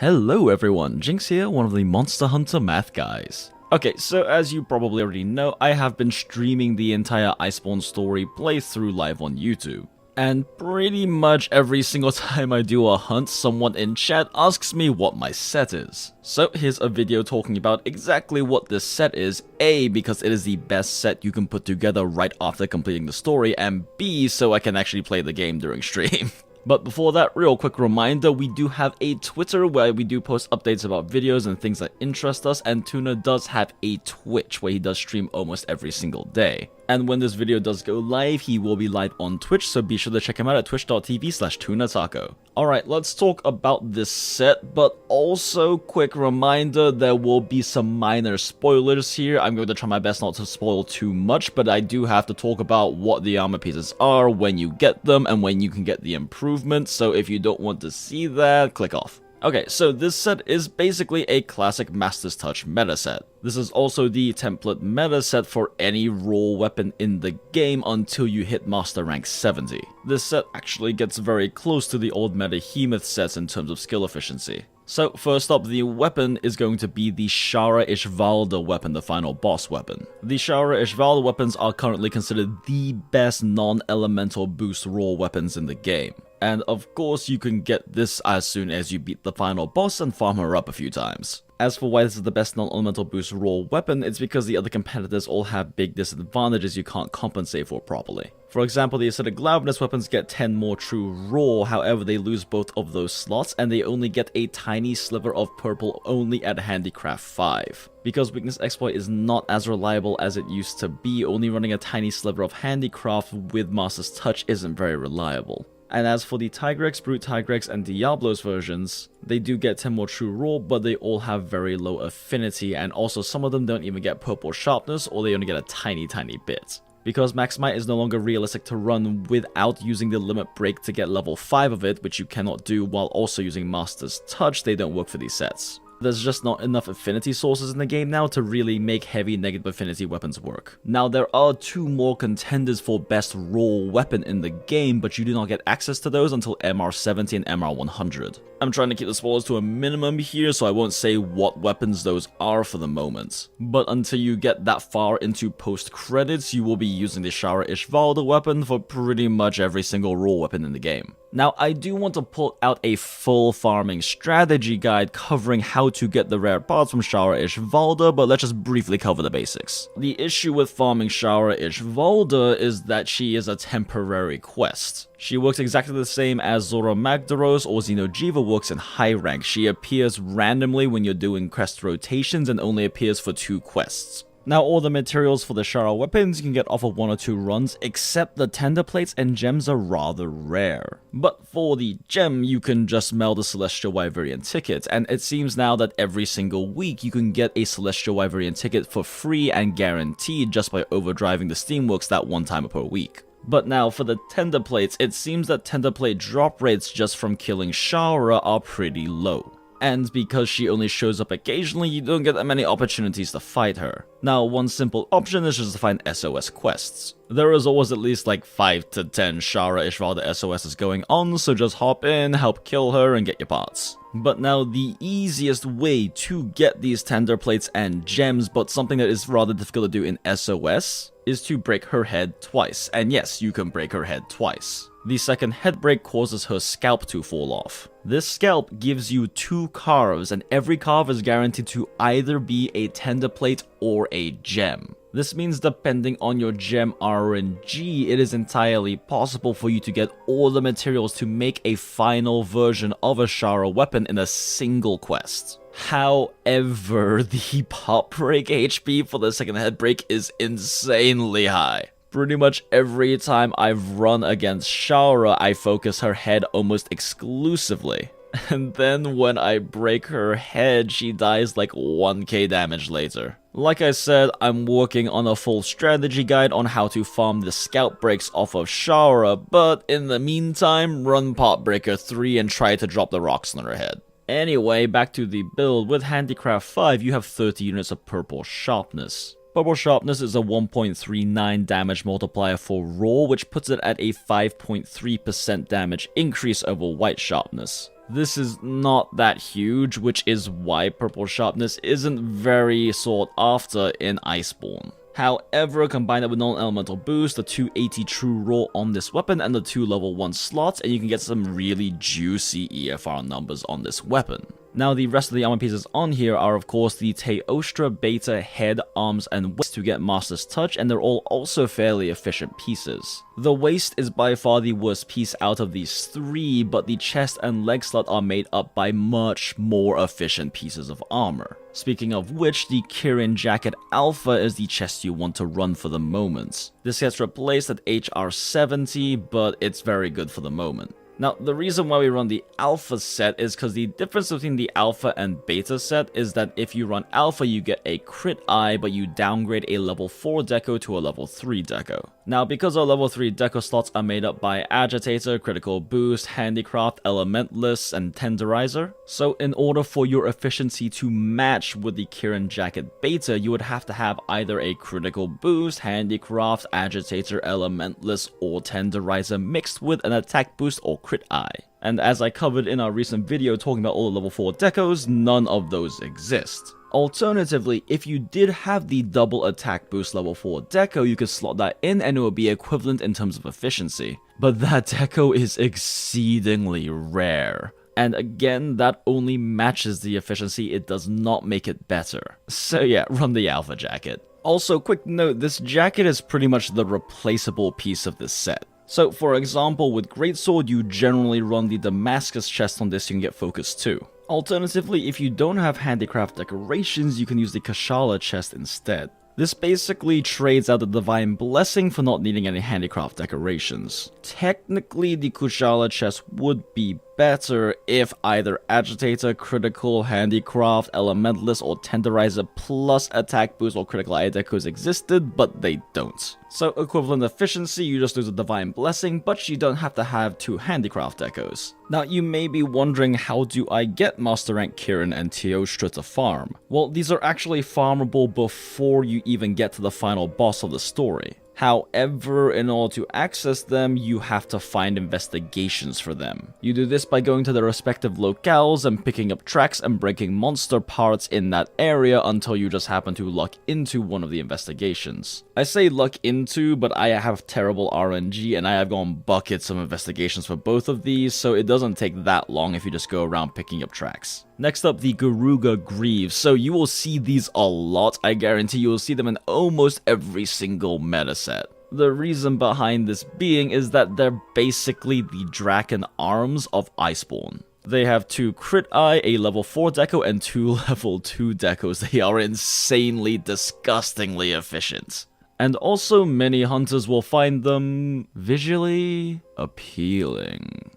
Hello everyone, Jinx here, one of the Monster Hunter math guys. Okay, so as you probably already know, I have been streaming the entire Iceborne story playthrough live on YouTube. And pretty much every single time I do a hunt, someone in chat asks me what my set is. So here's a video talking about exactly what this set is, A, because it is the best set you can put together right after completing the story, and B, so I can actually play the game during stream. But before that, real quick reminder, we do have a Twitter where we do post updates about videos and things that interest us, and Tuna does have a Twitch where he does stream almost every single day. And when this video does go live, he will be live on Twitch, so be sure to check him out at twitch.tv/tunataco. Alright, let's talk about this set, but also, quick reminder, there will be some minor spoilers here. I'm going to try my best not to spoil too much, but I do have to talk about what the armor pieces are, when you get them, and when you can get the improvements, so if you don't want to see that, click off. Okay, so this set is basically a classic Master's Touch meta set. This is also the template meta set for any raw weapon in the game until you hit Master Rank 70. This set actually gets very close to the old meta Hemoth sets in terms of skill efficiency. So first up, the weapon is going to be the Shara Ishvalda weapon, the final boss weapon. The Shara Ishvalda weapons are currently considered the best non-elemental boost raw weapons in the game. And of course you can get this as soon as you beat the final boss and farm her up a few times. As for why this is the best non-elemental boost raw weapon, it's because the other competitors all have big disadvantages you can't compensate for properly. For example, the acidic loudness weapons get 10 more true raw, however they lose both of those slots and they only get a tiny sliver of purple only at handicraft 5. Because weakness exploit is not as reliable as it used to be, only running a tiny sliver of handicraft with Master's Touch isn't very reliable. And as for the Tigrex, Brute Tigrex, and Diablos versions, they do get 10 more true raw, but they all have very low affinity, and also some of them don't even get purple sharpness, or they only get a tiny bit. Because Max Might is no longer realistic to run without using the limit break to get level 5 of it, which you cannot do while also using Master's Touch, they don't work for these sets. There's just not enough affinity sources in the game now to really make heavy negative affinity weapons work. Now there are 2 more contenders for best raw weapon in the game, but you do not get access to those until MR70 and MR100. I'm trying to keep the spoilers to a minimum here, so I won't say what weapons those are for the moment. But until you get that far into post-credits, you will be using the Shara Ishvalda weapon for pretty much every single raw weapon in the game. Now, I do want to pull out a full farming strategy guide covering how to get the rare parts from Shara Ishvalda, but let's just briefly cover the basics. The issue with farming Shara Ishvalda is that she is a temporary quest. She works exactly the same as Zora Magdaros or Xeno'jiiva works in high rank. She appears randomly when you're doing quest rotations and only appears for 2 quests. Now, all the materials for the Shara weapons you can get off of 1 or 2 runs, except the tender plates and gems are rather rare. But for the gem, you can just meld a Celestial Wyverian ticket, and it seems now that every single week you can get a Celestial Wyverian ticket for free and guaranteed just by overdriving the Steamworks that one time per week. But now, for the tender plates, it seems that tender plate drop rates just from killing Shara are pretty low. And because she only shows up occasionally, you don't get that many opportunities to fight her. Now, one simple option is just to find SOS quests. There is always at least like 5 to 10 Shara Ishvalda SOSs going on, so just hop in, help kill her, and get your parts. But now, the easiest way to get these tender plates and gems, but something that is rather difficult to do in SOS, is to break her head twice. And yes, you can break her head twice. The second head break causes her scalp to fall off. This scalp gives you 2 carves, and every carve is guaranteed to either be a tender plate or a gem. This means depending on your gem RNG, it is entirely possible for you to get all the materials to make a final version of a Shara weapon in a single quest. However, the pop break HP for the second head break is insanely high. Pretty much every time I've run against Shara, I focus her head almost exclusively. And then when I break her head, she dies like 1k damage later. Like I said, I'm working on a full strategy guide on how to farm the scalp breaks off of Shara, but in the meantime, run Pot Breaker 3 and try to drop the rocks on her head. Anyway, back to the build. With Handicraft 5, you have 30 units of purple sharpness. Purple Sharpness is a 1.39 damage multiplier for raw, which puts it at a 5.3% damage increase over White Sharpness. This is not that huge, which is why purple sharpness isn't very sought after in Iceborne. However, combine that with non-elemental boost, the 280 true raw on this weapon, and the 2 level 1 slots, and you can get some really juicy EFR numbers on this weapon. Now, the rest of the armor pieces on here are of course the Teostra Beta head, arms, and waist to get Master's Touch, and they're all also fairly efficient pieces. The waist is by far the worst piece out of these three, but the chest and leg slot are made up by much more efficient pieces of armor. Speaking of which, the Kirin Jacket Alpha is the chest you want to run for the moment. This gets replaced at HR 70, but it's very good for the moment. Now, the reason why we run the Alpha set is because the difference between the Alpha and Beta set is that if you run Alpha, you get a crit eye, but you downgrade a level 4 deco to a level 3 deco. Now, because our level 3 deco slots are made up by Agitator, Critical Boost, Handicraft, Elementalist, and Tenderizer, so in order for your efficiency to match with the Kirin Jacket Beta, you would have to have either a Critical Boost, Handicraft, Agitator, Elementalist, or Tenderizer mixed with an attack boost or crit eye. And as I covered in our recent video talking about all the level 4 decos, none of those exist. Alternatively, if you did have the double attack boost level 4 deco, you could slot that in and it would be equivalent in terms of efficiency. But that deco is exceedingly rare. And again, that only matches the efficiency, it does not make it better. So yeah, run the Alpha Jacket. Also, quick note, this jacket is pretty much the replaceable piece of this set. So, for example, with Greatsword, you generally run the Damascus chest on this, you can get Focus 2. Alternatively, if you don't have handicraft decorations, you can use the Kashala chest instead. This basically trades out the Divine Blessing for not needing any handicraft decorations. Technically, the Kushala chest would be better if either Agitator, Critical, Handicraft, Elementalist, or Tenderizer plus attack boost or critical eye decos existed, but they don't. So equivalent efficiency, you just lose a Divine Blessing, but you don't have to have 2 Handicraft decos. Now you may be wondering, how do I get Master Rank Kirin and Teostra to farm? Well, these are actually farmable before you even get to the final boss of the story. However, in order to access them, you have to find investigations for them. You do this by going to their respective locales and picking up tracks and breaking monster parts in that area until you just happen to luck into one of the investigations. I say luck into, but I have terrible RNG and I have gone buckets of investigations for both of these, so it doesn't take that long if you just go around picking up tracks. Next up, the Garuga Greaves. So you will see these a lot. I guarantee you will see them in almost every single meta set. The reason behind this being is that they're basically the Draken arms of Iceborne. They have 2 crit eye, a level 4 deco, and 2 level 2 decos. They are insanely, disgustingly efficient. And also, many hunters will find them visually appealing.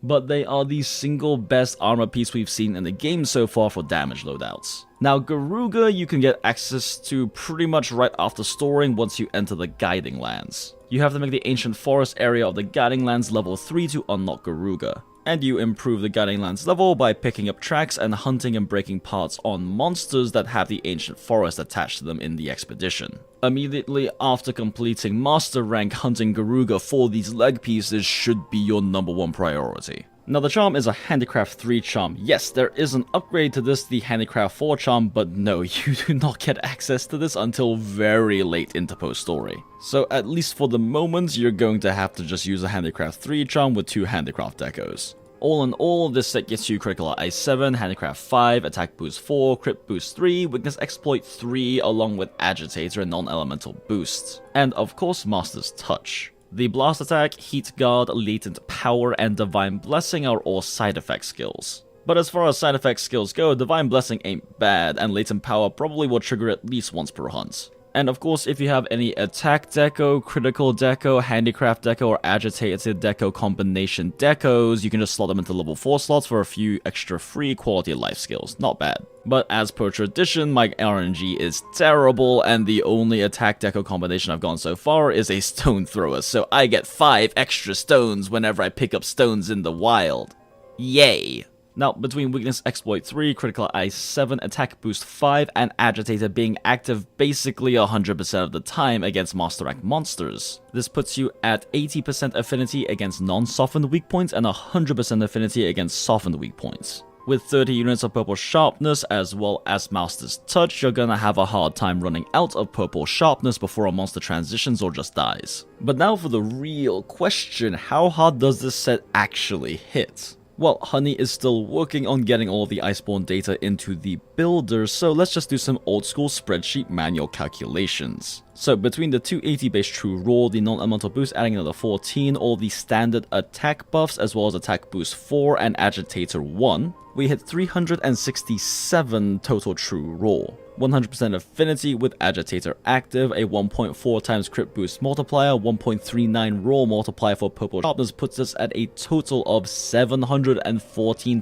But they are the single best armor piece we've seen in the game so far for damage loadouts. Now, Garuga you can get access to pretty much right after storing once you enter the Guiding Lands. You have to make the Ancient Forest area of the Guiding Lands level 3 to unlock Garuga. And you improve the Guiding Lands level by picking up tracks and hunting and breaking parts on monsters that have the Ancient Forest attached to them in the expedition. Immediately after completing Master Rank, hunting Garuga for these leg pieces should be your #1 priority. Now the charm is a Handicraft 3 charm. Yes, there is an upgrade to this, the Handicraft 4 charm, but no, you do not get access to this until very late into post-story. So at least for the moment, you're going to have to just use a Handicraft 3 charm with 2 Handicraft decos. All in all, this set gets you Critical Eye 7, Handicraft 5, Attack Boost 4, Crit Boost 3, Weakness Exploit 3, along with Agitator and Non-Elemental Boosts. And of course, Master's Touch. The Blast Attack, Heat Guard, Latent Power, and Divine Blessing are all side effect skills. But as far as side effect skills go, Divine Blessing ain't bad, and Latent Power probably will trigger at least once per hunt. And of course, if you have any Attack Deco, Critical Deco, Handicraft Deco, or Agitated Deco combination decos, you can just slot them into level 4 slots for a few extra free quality of life skills. Not bad. But as per tradition, my RNG is terrible, and the only Attack Deco combination I've gone so far is a Stone Thrower, so I get 5 extra stones whenever I pick up stones in the wild. Yay! Now, between Weakness Exploit 3, Critical Eye 7, Attack Boost 5, and Agitator being active basically 100% of the time against Master Rank monsters, this puts you at 80% affinity against non-softened weak points and 100% affinity against softened weak points. With 30 units of Purple Sharpness as well as Master's Touch, you're gonna have a hard time running out of Purple Sharpness before a monster transitions or just dies. But now for the real question, how hard does this set actually hit? Well, Honey is still working on getting all of the Iceborne data into the builder, so let's just do some old school spreadsheet manual calculations. So between the 280 base True Raw, the non-elemental boost adding another 14, all the standard attack buffs as well as attack boost 4 and agitator 1, we hit 367 total True Raw. 100% affinity with agitator active, a 1.4 times crit boost multiplier, 1.39 raw multiplier for purple sharpness puts us at a total of 714.18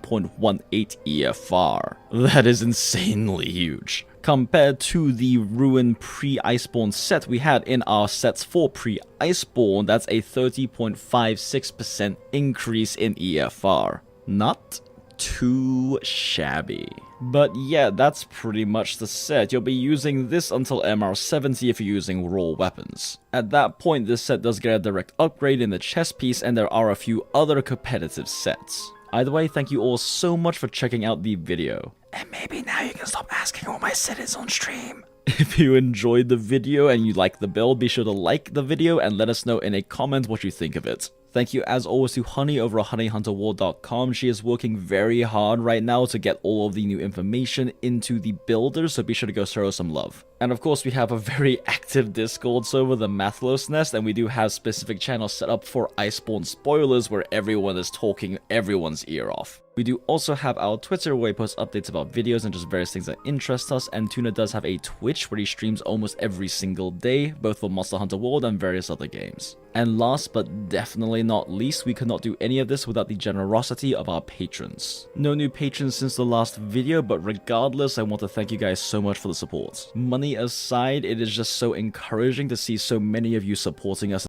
EFR. That is insanely huge. Compared to the Ruin pre-Iceborne set we had in our sets for pre-Iceborne, that's a 30.56% increase in EFR. Not too shabby. But yeah, that's pretty much the set. You'll be using this until MR70 if you're using raw weapons. At that point, this set does get a direct upgrade in the chest piece, and there are a few other competitive sets. Either way, thank you all so much for checking out the video. And maybe now you can stop asking what my set is on stream. If you enjoyed the video and you like the build, be sure to like the video and let us know in a comment what you think of it. Thank you as always to Honey over at honeyhunterworld.com. She is working very hard right now to get all of the new information into the builder, so be sure to go show her some love. And of course, we have a very active Discord server, the Mathlos Nest, and we do have specific channels set up for Iceborne spoilers where everyone is talking everyone's ear off. We do also have our Twitter where we post updates about videos and just various things that interest us, and Tuna does have a Twitch where he streams almost every single day, both for Monster Hunter World and various other games. And last but definitely not least, we could not do any of this without the generosity of our patrons. No new patrons since the last video, but regardless, I want to thank you guys so much for the support. Money aside, it is just so encouraging to see so many of you supporting us